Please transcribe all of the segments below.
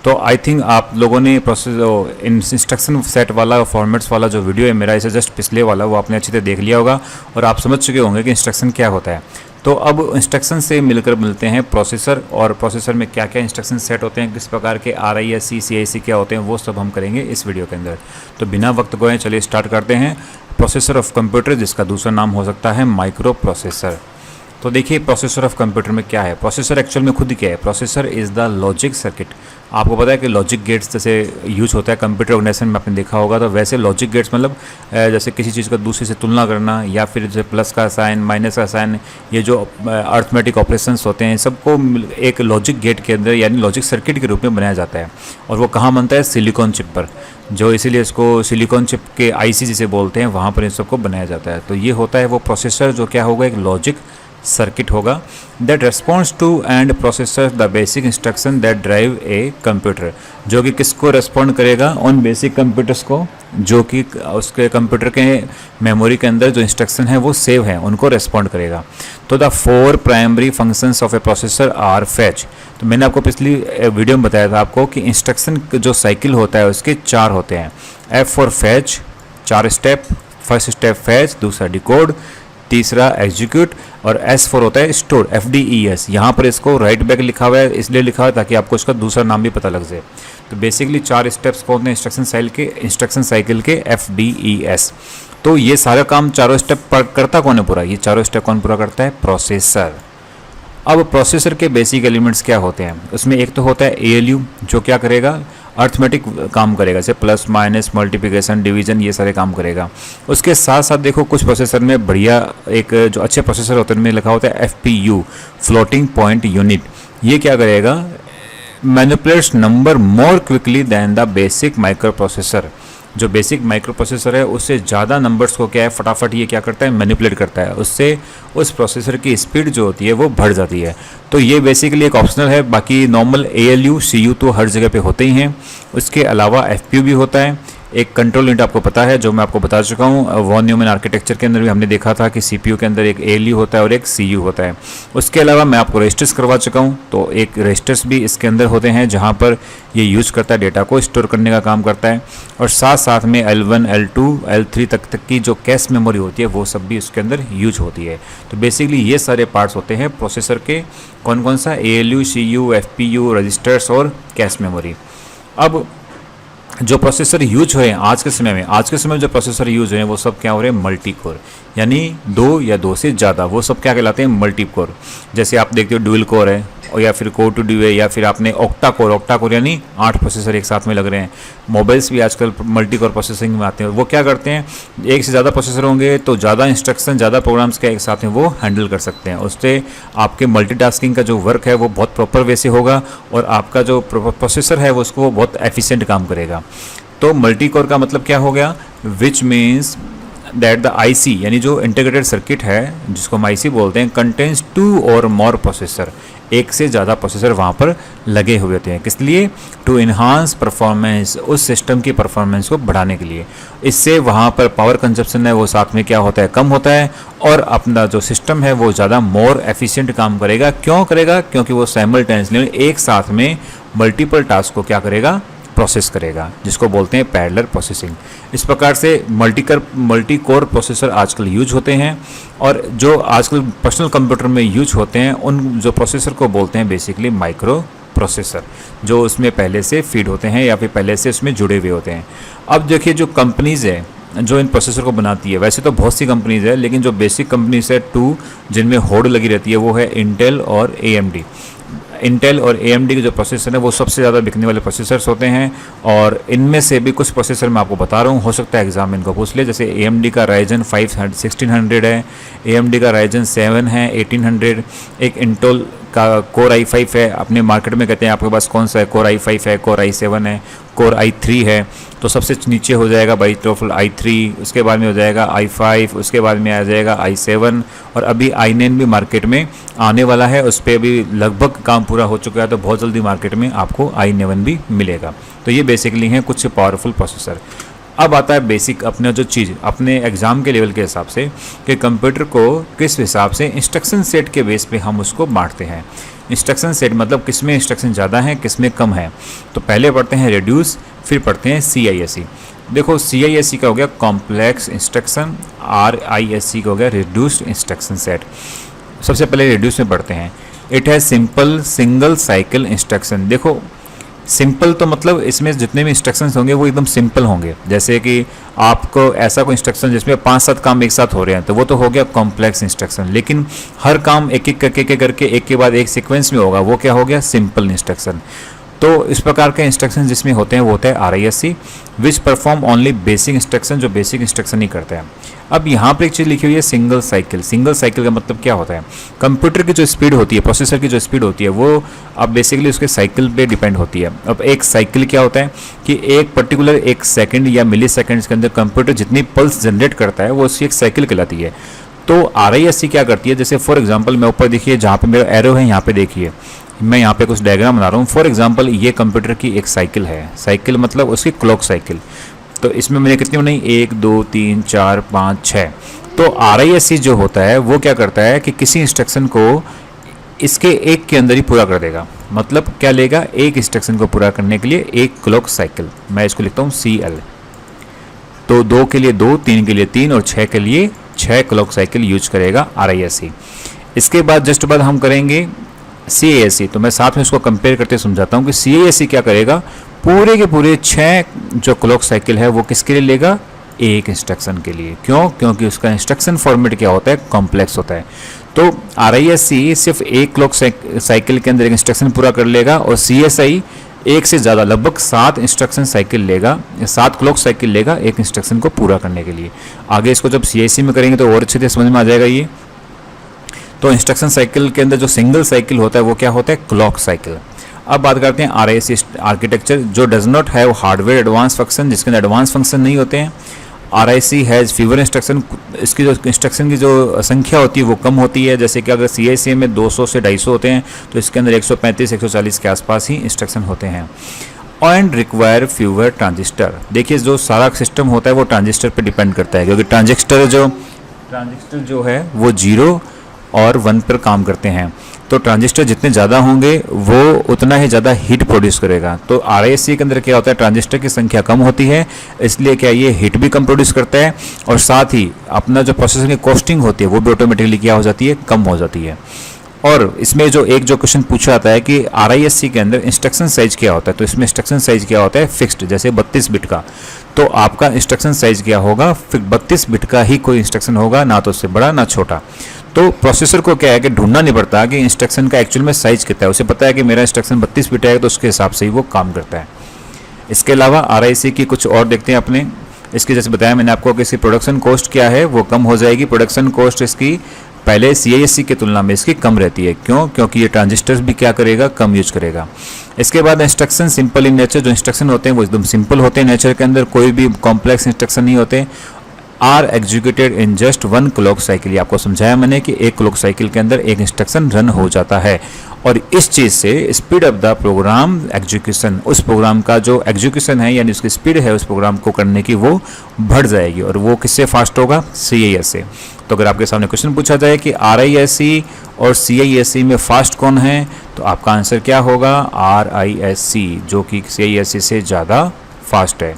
तो I think आप लोगों ने प्रोसेस इंस्ट्रक्शन सेट वाला फॉर्मेट्स वाला जो वीडियो है मेरा, इसे जस्ट पिछले वाला, वो आपने अच्छी तरह देख लिया होगा और आप समझ चुके होंगे कि इंस्ट्रक्शन क्या होता है। तो अब इंस्ट्रक्शन से मिलकर मिलते हैं प्रोसेसर, और प्रोसेसर में क्या क्या इंस्ट्रक्शन सेट होते हैं, किस प्रकार के RISC CIC क्या होते हैं, वो सब हम करेंगे इस वीडियो के अंदर। तो बिना वक्त गए चलिए स्टार्ट करते हैं। प्रोसेसर ऑफ कंप्यूटर, जिसका दूसरा नाम हो सकता है माइक्रो प्रोसेसर। तो देखिए प्रोसेसर ऑफ कंप्यूटर में क्या है। प्रोसेसर एक्चुअल में खुद क्या है, processor is the logic circuit. आपको पता है कि लॉजिक गेट्स जैसे यूज होता है कंप्यूटर ऑर्गेनाइजेशन में, आपने देखा होगा। तो वैसे लॉजिक गेट्स मतलब जैसे किसी चीज़ का दूसरे से तुलना करना, या फिर जैसे प्लस का साइन, माइनस का साइन, ये जो अर्थमेटिक ऑपरेशंस होते हैं, सबको एक लॉजिक गेट के अंदर यानी लॉजिक सर्किट के रूप में बनाया जाता है। और वो कहाँ बनता है, सिलिकॉन चिप पर, जो इसीलिए इसको सिलिकॉन चिप के IC जिसे बोलते हैं, वहाँ पर इन सबको बनाया जाता है। तो ये होता है वो प्रोसेसर, जो क्या होगा, एक लॉजिक सर्किट होगा that responds to and processor the basic instruction that drive a computer, जो कि किसको रेस्पॉन्ड करेगा, उन बेसिक कंप्यूटर्स को जो कि उसके कंप्यूटर के मेमोरी के अंदर जो इंस्ट्रक्शन है वो सेव है, उनको रेस्पॉन्ड करेगा। तो the 4 primary functions of a processor are fetch. तो मैंने आपको पिछली वीडियो में बताया था आपको कि इंस्ट्रक्शन जो साइकिल होता है उसके 4 होते हैं। F for fetch, 4 step, first step fetch, दूसरा डिकोड, तीसरा एग्जीक्यूट, और S फॉर होता है स्टोर, FDES। यहाँ पर इसको राइट बैक लिखा हुआ है, इसलिए लिखा हुआ है ताकि आपको इसका दूसरा नाम भी पता लग जाए। तो बेसिकली 4 स्टेप्स कौन है इंस्ट्रक्शन साइकिल के, FDES। तो ये सारा काम चारों स्टेप करता कौन है पूरा, ये चारों स्टेप कौन पूरा करता है, प्रोसेसर। अब प्रोसेसर के बेसिक एलिमेंट्स क्या होते हैं, उसमें एक तो होता है ALU, जो क्या करेगा, अर्थमेटिक काम करेगा, जैसे प्लस माइनस मल्टीप्लिकेशन डिवीजन, ये सारे काम करेगा। उसके साथ साथ देखो कुछ प्रोसेसर में बढ़िया, एक जो अच्छे प्रोसेसर होते हैं उनमें लिखा होता है FPU, फ्लोटिंग पॉइंट यूनिट। ये क्या करेगा, manipulates number more quickly than the basic micro processor. जो बेसिक माइक्रो प्रोसेसर है उससे ज़्यादा नंबर्स को क्या है, फटाफट ये क्या करता है, मैनिपुलेट करता है। उससे उस प्रोसेसर की स्पीड जो होती है वो बढ़ जाती है। तो ये बेसिकली एक ऑप्शनल है, बाकी नॉर्मल ALU CU तो हर जगह पे होते ही हैं। उसके अलावा FPU भी होता है। एक कंट्रोल यूनिट आपको पता है, जो मैं आपको बता चुका हूँ, वॉन न्यूमैन आर्किटेक्चर के अंदर भी हमने देखा था कि CPU के अंदर एक ALU होता है और एक CU होता है। उसके अलावा मैं आपको रजिस्टर्स करवा चुका हूँ, तो एक रजिस्टर्स भी इसके अंदर होते हैं, जहाँ पर ये यूज़ करता है, डेटा को स्टोर करने का काम करता है। और साथ साथ में L1 L2 L3 तक की जो कैश मेमोरी होती है वो सब भी इसके अंदर यूज होती है। तो बेसिकली ये सारे पार्ट्स होते हैं प्रोसेसर के, कौन कौन सा, ALU CU FPU रजिस्टर्स और कैश मेमोरी। अब जो प्रोसेसर यूज हुए आज के समय में जो प्रोसेसर यूज हुए हैं वो सब क्या हो रहे हैं, मल्टी कोर, यानी 2 या 2 से ज़्यादा, वो सब क्या कहलाते हैं, मल्टी कोर। जैसे आप देखते हो डुअल कोर है, और या फिर कोर टू ड्यू है, या फिर आपने ऑक्टा कोर यानी 8 प्रोसेसर एक साथ में लग रहे हैं। मोबाइल्स भी आजकल मल्टी कोर प्रोसेसिंग में आते हैं। वो क्या करते हैं, एक से ज़्यादा प्रोसेसर होंगे तो ज़्यादा इंस्ट्रक्शन, ज़्यादा प्रोग्राम्स का एक साथ में वो हैंडल कर सकते हैं। उससे आपके मल्टीटास्किंग का जो वर्क है वो बहुत प्रॉपर वे से होगा, और आपका जो प्रोसेसर है वो उसको वो बहुत एफिशिएंट काम करेगा। तो मल्टी कोर का मतलब क्या हो गया, which means that the IC यानी जो इंटीग्रेटेड सर्किट है, जिसको हम IC बोलते हैं, कंटेन्स 2 और मोर प्रोसेसर, एक से ज़्यादा प्रोसेसर वहाँ पर लगे हुए होते हैं। किस लिए, टू इन्हांस परफॉर्मेंस, उस सिस्टम की परफॉर्मेंस को बढ़ाने के लिए। इससे वहाँ पर पावर कंजप्शन है वो साथ में क्या होता है, कम होता है, और अपना जो सिस्टम है वो ज़्यादा मोर एफिशिएंट काम करेगा। क्यों करेगा, क्योंकि वो साइमल्टेनियसली एक साथ में मल्टीपल टास्क को क्या करेगा, प्रोसेस करेगा, जिसको बोलते हैं पैरेलल प्रोसेसिंग। इस प्रकार से मल्टी कोर प्रोसेसर आजकल यूज होते हैं, और जो आजकल पर्सनल कंप्यूटर में यूज होते हैं उन जो प्रोसेसर को बोलते हैं बेसिकली माइक्रो प्रोसेसर, जो उसमें पहले से फीड होते हैं या फिर पहले से उसमें जुड़े हुए होते हैं। अब देखिए जो कंपनीज़ है जो इन प्रोसेसर को बनाती है, वैसे तो बहुत सी कंपनीज़ है, लेकिन जो बेसिक कंपनीज है 2 जिनमें होड़ लगी रहती है वो है इंटेल और AMD। इंटेल और AMD के जो प्रोसेसर हैं वो सबसे ज़्यादा बिकने वाले प्रोसेसर्स होते हैं, और इनमें से भी कुछ प्रोसेसर मैं आपको बता रहा हूँ, हो सकता है एग्जाम इनको पूछ ले। जैसे AMD का Ryzen 5 1600 है, AMD का Ryzen 7 है 1800, एक इंटेल का Core i5 है। अपने मार्केट में कहते हैं आपके पास कौन सा है, Core i5 है, Core i7 है, Core i3 है। तो सबसे नीचे हो जाएगा बाई टोफल i3, उसके बाद में हो जाएगा i5, उसके बाद में आ जाएगा i7, और अभी i9 भी मार्केट में आने वाला है। उस पर भी लगभग काम पूरा हो चुका है, तो बहुत जल्दी मार्केट में आपको i9 भी मिलेगा। तो ये बेसिकली हैं कुछ पावरफुल प्रोसेसर। अब आता है बेसिक अपना जो चीज़ अपने एग्ज़ाम के लेवल के हिसाब से कि कंप्यूटर को किस हिसाब से इंस्ट्रक्शन सेट के बेस पे हम उसको बांटते हैं। इंस्ट्रक्शन सेट मतलब किस में इंस्ट्रक्शन ज़्यादा है, किस में कम है। तो पहले पढ़ते हैं रिड्यूस, फिर पढ़ते हैं CISC। देखो CISC का हो गया कॉम्प्लेक्स इंस्ट्रक्शन, RISC का हो गया रिड्यूस्ड इंस्ट्रक्शन सेट। सबसे पहले रिड्यूस में पढ़ते हैं। It has simple single cycle instruction. देखो सिंपल तो मतलब इसमें जितने भी इंस्ट्रक्शंस होंगे वो एकदम सिंपल होंगे। जैसे कि आपको ऐसा कोई इंस्ट्रक्शन जिसमें 5-7 काम एक साथ हो रहे हैं तो वो तो हो गया कॉम्प्लेक्स इंस्ट्रक्शन, लेकिन हर काम एक एक करके एक के बाद एक सीक्वेंस में होगा, वो क्या हो गया सिंपल इंस्ट्रक्शन। तो इस प्रकार के इंस्ट्रक्शन जिसमें होते हैं वो होता है RISC, which perform only basic instruction, जो बेसिक इंस्ट्रक्शन ही करते हैं। अब यहाँ पर एक चीज़ लिखी हुई है सिंगल साइकिल। सिंगल साइकिल का मतलब क्या होता है, कंप्यूटर की जो स्पीड होती है, प्रोसेसर की जो स्पीड होती है वो अब बेसिकली उसके साइकिल पे डिपेंड होती है। अब एक साइकिल क्या होता है कि एक पर्टिकुलर एक सेकंड या मिली सेकंड्स के अंदर कंप्यूटर जितनी पल्स जनरेट करता है वो उसकी एक साइकिल कहलाती है। तो RISC क्या करती है, जैसे फॉर एग्जांपल मैं ऊपर देखिए जहाँ पे मेरा एरो है यहाँ पे देखिए, मैं यहाँ पे कुछ डायग्राम बना रहा हूँ। फॉर एग्जांपल ये कंप्यूटर की एक साइकिल है, साइकिल मतलब उसकी क्लॉक साइकिल। तो इसमें मैंने कितनी बनाई, 1 2 3 4 5 6। तो RISC जो होता है वो क्या करता है कि किसी इंस्ट्रक्शन को इसके एक के अंदर ही पूरा कर देगा। मतलब क्या लेगा, एक इंस्ट्रक्शन को पूरा करने के लिए एक क्लॉक साइकिल, मैं इसको लिखता हूँ CL। तो 2 के लिए 2, 3 के लिए 3 और 6 के लिए 6 क्लॉक साइकिल यूज करेगा RISC। इसके बाद जस्ट बाद हम करेंगे CISC। तो मैं साथ में इसको कंपेयर करते समझाता हूँ कि CISC क्या करेगा, पूरे के पूरे 6 जो क्लॉक साइकिल है वो किसके लिए लेगा, एक इंस्ट्रक्शन के लिए। क्यों, क्योंकि उसका इंस्ट्रक्शन फॉर्मेट क्या होता है, कॉम्प्लेक्स होता है। तो RISC सिर्फ एक क्लॉक साइकिल के अंदर एक इंस्ट्रक्शन पूरा कर लेगा और CSI एक से ज़्यादा लगभग 7 इंस्ट्रक्शन साइकिल लेगा, 7 क्लॉक साइकिल लेगा एक इंस्ट्रक्शन को पूरा करने के लिए। आगे इसको जब CISC में करेंगे तो और अच्छे से समझ में आ जाएगा ये। तो इंस्ट्रक्शन साइकिल के अंदर जो सिंगल साइकिल होता है वो क्या होता है, क्लॉक साइकिल। अब बात करते हैं RISC आर्किटेक्चर, जो does not have hardware advance function, जिसके अंदर एडवांस फंक्शन नहीं होते हैं। RISC हैज़ फीवर इंस्ट्रक्शन, इसकी जो इंस्ट्रक्शन की जो संख्या होती है वो कम होती है। जैसे कि अगर CISC में 200 से 250 होते हैं तो इसके अंदर 135-140 के आसपास ही इंस्ट्रक्शन होते हैं। And require fewer transistor. देखिए जो सारा सिस्टम होता है वो ट्रांजिस्टर पे डिपेंड करता है, क्योंकि ट्रांजिस्टर जो है वो 0 और 1 पर काम करते हैं। तो ट्रांजिस्टर जितने ज़्यादा होंगे वो उतना ही ज़्यादा हीट प्रोड्यूस करेगा। तो RISC के अंदर क्या होता है, ट्रांजिस्टर की संख्या कम होती है, इसलिए क्या ये हीट भी कम प्रोड्यूस करता है और साथ ही अपना जो प्रोसेसर की कॉस्टिंग होती है वो भी ऑटोमेटिकली क्या हो जाती है, कम हो जाती है। और इसमें जो क्वेश्चन पूछा जाता है कि RISC के अंदर इंस्ट्रक्शन साइज क्या होता है, तो इसमें इंस्ट्रक्शन साइज क्या होता है, फिक्स्ड, जैसे 32 बिट का। तो आपका इंस्ट्रक्शन साइज क्या होगा, फिर 32 बिट का ही कोई इंस्ट्रक्शन होगा, ना तो उससे बड़ा ना छोटा। तो प्रोसेसर को क्या है कि ढूंढना नहीं पड़ता कि इंस्ट्रक्शन का एक्चुअल में साइज कितना है, उसे पता है कि मेरा इंस्ट्रक्शन 32 बिट है तो उसके हिसाब से ही वो काम करता है। इसके अलावा RISC की कुछ और देखते हैं अपने। इसकी जैसे बताया मैंने आपको कि इसकी प्रोडक्शन कॉस्ट क्या है, वो कम हो जाएगी। प्रोडक्शन कॉस्ट इसकी पहले CISC की तुलना में इसकी कम रहती है। क्यों, क्योंकि ये ट्रांजिस्टर्स भी क्या करेगा, कम यूज करेगा। इसके बाद इंस्ट्रक्शन सिंपल इन नेचर, जो इंस्ट्रक्शन होते हैं वो एकदम सिंपल होते हैं नेचर के अंदर, कोई भी कॉम्प्लेक्स इंस्ट्रक्शन नहीं होते। Are executed in just 1 clock cycle, आपको समझाया मैंने कि एक क्लॉक साइकिल के अंदर एक इंस्ट्रक्शन रन हो जाता है और इस चीज़ से speed of the program execution, उस प्रोग्राम का जो एग्जीक्यूशन है यानी उसकी स्पीड है उस प्रोग्राम को करने की वो बढ़ जाएगी और वो किससे फास्ट होगा, CISC से। तो अगर आपके सामने क्वेश्चन पूछा जाए कि RISC और CISC में फास्ट कौन है, तो आपका आंसर क्या होगा, RISC, जो कि CISC से ज़्यादा फास्ट है।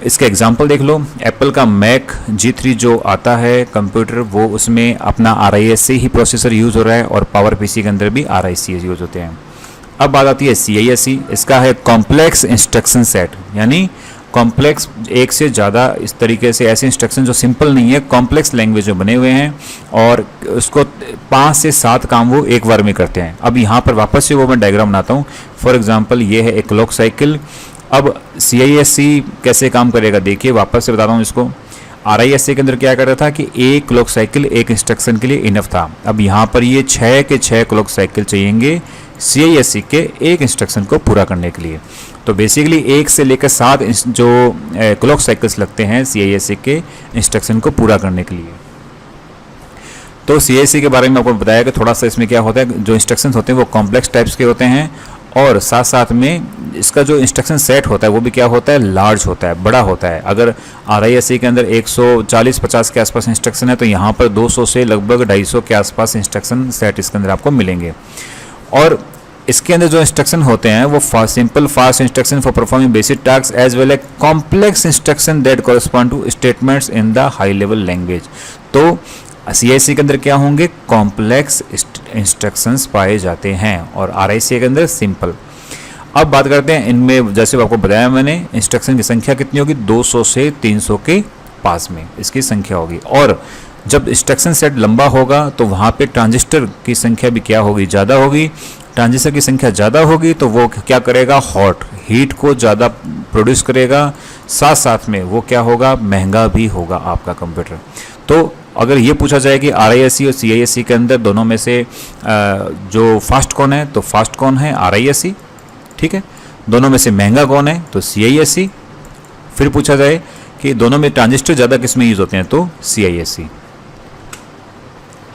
इसका एग्जाम्पल देख लो, एप्पल का मैक G3 जो आता है कंप्यूटर, वो उसमें अपना RISC ही प्रोसेसर यूज़ हो रहा है और पावर PC के अंदर भी RISC यूज़ होते हैं। अब बात आती है CISC, इसका है कॉम्प्लेक्स इंस्ट्रक्शन सेट, यानी कॉम्प्लेक्स एक से ज़्यादा इस तरीके से ऐसे इंस्ट्रक्शन जो सिंपल नहीं है, कॉम्प्लेक्स लैंग्वेज में बने हुए हैं और उसको 5 से 7 काम वो एक बार में करते हैं। अब यहाँ पर वापस से वो मैं डायग्राम बनाता हूँ। फॉर एग्जांपल ये है एक क्लॉक साइकिल। अब CISC कैसे काम करेगा देखिए, वापस से बता रहा हूँ इसको। RISC के अंदर क्या कर रहा था कि एक क्लॉक साइकिल एक इंस्ट्रक्शन के लिए इनफ था। अब यहाँ पर ये 6 के 6 क्लॉक साइकिल चाहिएंगे CISC के एक इंस्ट्रक्शन को पूरा करने के लिए। तो बेसिकली 1 से लेकर 7 जो क्लॉक साइकिल्स लगते हैं CISC के इंस्ट्रक्शन को पूरा करने के लिए। तो CISC के बारे में आपको बताया कि थोड़ा सा इसमें क्या होता है, जो इंस्ट्रक्शंस होते हैं वो कॉम्प्लेक्स टाइप्स के होते हैं और साथ साथ में इसका जो इंस्ट्रक्शन सेट होता है वो भी क्या होता है, लार्ज होता है, बड़ा होता है। अगर RISC के अंदर 140-50 के आसपास इंस्ट्रक्शन है तो यहाँ पर 200 से लगभग 250 के आसपास इंस्ट्रक्शन सेट इसके अंदर आपको मिलेंगे। और इसके अंदर जो इंस्ट्रक्शन होते हैं वो simple fast instruction for performing basic task as well as complex instruction that correspond to statements in the high level language. तो CISC के अंदर क्या होंगे, कॉम्प्लेक्स इंस्ट्रक्शंस पाए जाते हैं और RISC के अंदर सिंपल। अब बात करते हैं इनमें, जैसे आपको बताया मैंने, इंस्ट्रक्शन की संख्या कितनी होगी, 200 से 300 के पास में इसकी संख्या होगी। और जब इंस्ट्रक्शन सेट लंबा होगा तो वहाँ पे ट्रांजिस्टर की संख्या भी क्या होगी, ज़्यादा होगी। ट्रांजिस्टर की संख्या ज़्यादा होगी तो वो क्या करेगा, हीट को ज़्यादा प्रोड्यूस करेगा, साथ साथ में वो क्या होगा, महंगा भी होगा आपका कंप्यूटर। तो अगर ये पूछा जाए कि RISC और CISC के अंदर दोनों में से जो फास्ट कौन है, तो फास्ट कौन है, RISC, ठीक है। दोनों में से महंगा कौन है, तो CISC। फिर पूछा जाए कि दोनों में ट्रांजिस्टर ज़्यादा किस में यूज़ होते हैं, तो CISC।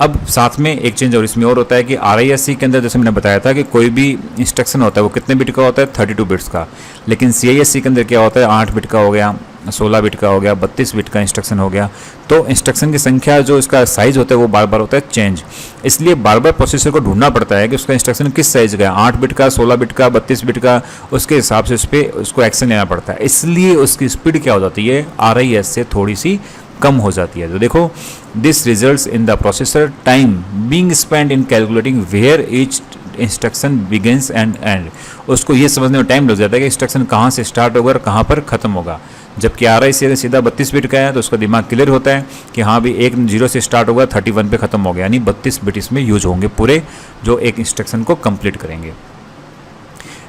अब साथ में एक चेंज और इसमें और होता है कि RISC के अंदर जैसे मैंने बताया था कि कोई भी इंस्ट्रक्शन होता है वो कितने बिट का होता है, 32 बिट्स का। लेकिन CISC के अंदर क्या होता है, 8 बिट का हो गया, 16 बिट का हो गया, 32 बिट का इंस्ट्रक्शन हो गया। तो इंस्ट्रक्शन की संख्या जो इसका साइज होता है वो बार बार होता है चेंज। इसलिए बार बार प्रोसेसर को ढूंढना पड़ता है कि उसका इंस्ट्रक्शन किस साइज का है, 8 बिट का, 16 बिट का, 32 बिट का, उसके हिसाब से उस पर उसको एक्शन लेना पड़ता है। इसलिए उसकी स्पीड क्या हो जाती है, RIS से थोड़ी सी कम हो जाती है। तो देखो, this results in the processor time being spend in calculating where each instruction begins and end. उसको ये समझने में टाइम लग जाता है कि इंस्ट्रक्शन कहाँ से स्टार्ट होगा और कहाँ पर ख़त्म होगा। जबकि RISC सीधा 32 बिट का है तो उसका दिमाग क्लियर होता है कि हाँ भी एक 0 से स्टार्ट होगा, 31 पे ख़त्म हो गया, यानी 32 बिट इसमें यूज होंगे पूरे, जो एक इंस्ट्रक्शन को कंप्लीट करेंगे।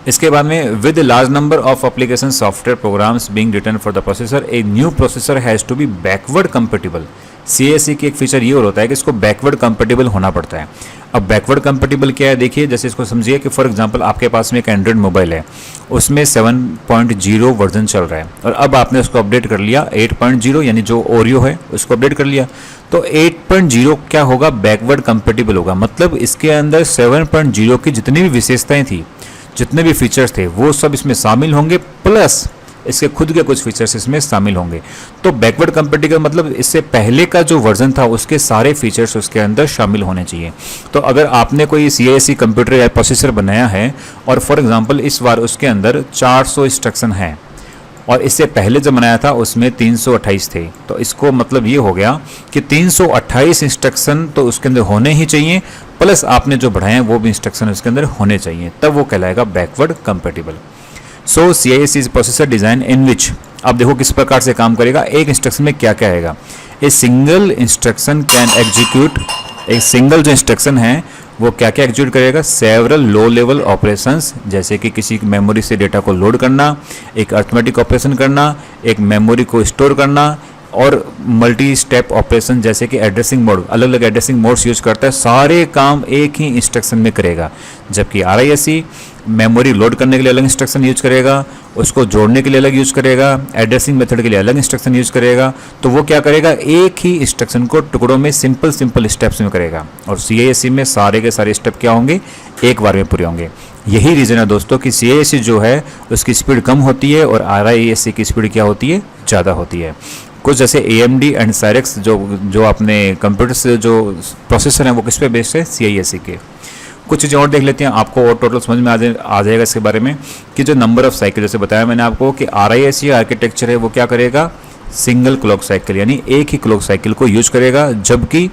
इसके बाद में with large number of application software programs being written for the processor, a new processor has to be backward compatible. CISC की एक फीचर ये और होता है कि इसको बैकवर्ड कंपेटिबल होना पड़ता है। अब बैकवर्ड कंपेटिबल क्या है, देखिए, जैसे इसको समझिए कि फॉर एग्जांपल आपके पास में एक एंड्रॉइड मोबाइल है, उसमें 7.0 वर्जन चल रहा है और अब आपने उसको अपडेट कर लिया 8.0, यानी जो ओरियो है उसको अपडेट कर लिया, तो 8.0 क्या होगा, बैकवर्ड कंपेटिबल होगा। मतलब इसके अंदर 7.0 की जितनी भी विशेषताएं थी, जितने भी फीचर्स थे, वो सब इसमें शामिल होंगे, प्लस इसके खुद के कुछ फीचर्स इसमें शामिल होंगे। तो बैकवर्ड कंपेटिबल मतलब इससे पहले का जो वर्जन था उसके सारे फीचर्स उसके अंदर शामिल होने चाहिए। तो अगर आपने कोई CISC कंप्यूटर या प्रोसेसर बनाया है और फॉर एग्जांपल इस बार उसके अंदर 400 इंस्ट्रक्शन हैं और इससे पहले जब बनाया था उसमें 328 थे, तो इसको मतलब ये हो गया कि 328 इंस्ट्रक्शन तो उसके अंदर होने ही चाहिए, प्लस आपने जो बढ़ाए हैं वो भी इंस्ट्रक्शन उसके अंदर होने चाहिए, तब वो कहलाएगा backward compatible. So CISC is processor design in which, अब देखो किस प्रकार से काम करेगा, एक इंस्ट्रक्शन में क्या क्या आएगा। A single instruction can execute, एक सिंगल जो इंस्ट्रक्शन है वो क्या क्या एग्जीक्यूट करेगा, सेवरल लो लेवल ऑपरेशंस, जैसे कि किसी मेमोरी से डेटा को लोड करना, एक अर्थमेटिक ऑपरेशन करना, एक मेमोरी को स्टोर करना, और मल्टी स्टेप ऑपरेशन जैसे कि एड्रेसिंग मोड, अलग अलग एड्रेसिंग मोड्स यूज करता है, सारे काम एक ही इंस्ट्रक्शन में करेगा। जबकि RISC मेमोरी लोड करने के लिए अलग इंस्ट्रक्शन यूज करेगा, उसको जोड़ने के लिए अलग यूज करेगा, एड्रेसिंग मेथड के लिए अलग इंस्ट्रक्शन यूज करेगा। तो वो क्या करेगा, एक ही इंस्ट्रक्शन को टुकड़ों में सिंपल स्टेप्स में करेगा, और CISC में सारे के सारे स्टेप क्या होंगे, एक बार में पूरे होंगे। यही रीज़न है दोस्तों कि CISC जो है उसकी स्पीड कम होती है और RISC की स्पीड क्या होती है, ज़्यादा होती है। कुछ जैसे AMD एंड Cyrix जो अपने कंप्यूटर से जो प्रोसेसर हैं वो किस पे बेस्ड है, CISC के। कुछ चीज़ें और देख लेते हैं, आपको और टोटल समझ में आ जाएगा इसके बारे में कि जो नंबर ऑफ साइकिल, जैसे बताया मैंने आपको कि RISC आर्किटेक्चर है वो क्या करेगा, सिंगल क्लॉक साइकिल, यानी एक ही क्लॉक साइकिल को यूज करेगा, जबकि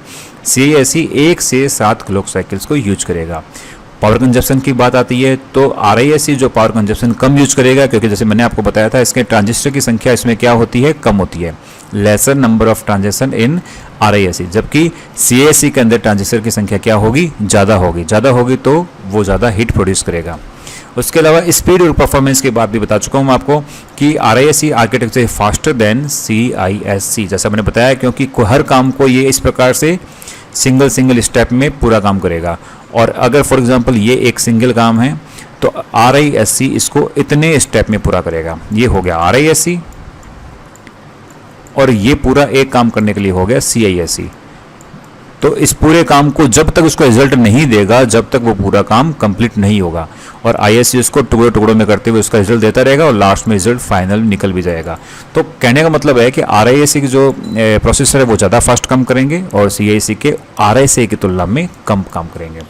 CISC 1 से 7 क्लॉक साइकिल्स को यूज करेगा। पावर कंजप्शन की बात आती है तो RISC जो पावर कंजप्शन कम यूज करेगा, क्योंकि जैसे मैंने आपको बताया था इसके ट्रांजिस्टर की संख्या इसमें क्या होती है, कम होती है, laser number of transistor in RISC, जबकि CISC के अंदर ट्रांजिस्टर की संख्या क्या होगी, ज़्यादा होगी तो वो ज़्यादा हीट प्रोड्यूस करेगा। उसके अलावा स्पीड और परफॉर्मेंस की बात भी बता चुका हूँ आपको कि RISC architecture faster than CISC, जैसा मैंने बताया, क्योंकि हर काम को ये इस प्रकार से सिंगल स्टेप में पूरा काम करेगा। और अगर फॉर एग्जांपल ये एक सिंगल काम है तो RISC इसको इतने स्टेप में पूरा करेगा। ये हो गया RISC और ये पूरा एक काम करने के लिए हो गया CISC। तो इस पूरे काम को जब तक उसको रिजल्ट नहीं देगा, जब तक वो पूरा काम कंप्लीट नहीं होगा। और आईएससी उसको टुकड़ों टुकड़ों में करते हुए उसका रिजल्ट देता रहेगा और लास्ट में रिजल्ट फाइनल निकल भी जाएगा। तो कहने का मतलब है कि आरआईएससी की जो प्रोसेसर है वो ज़्यादा फास्ट काम करेंगे और सीआईएससी के आरआईएससी की तुलना में कम काम करेंगे।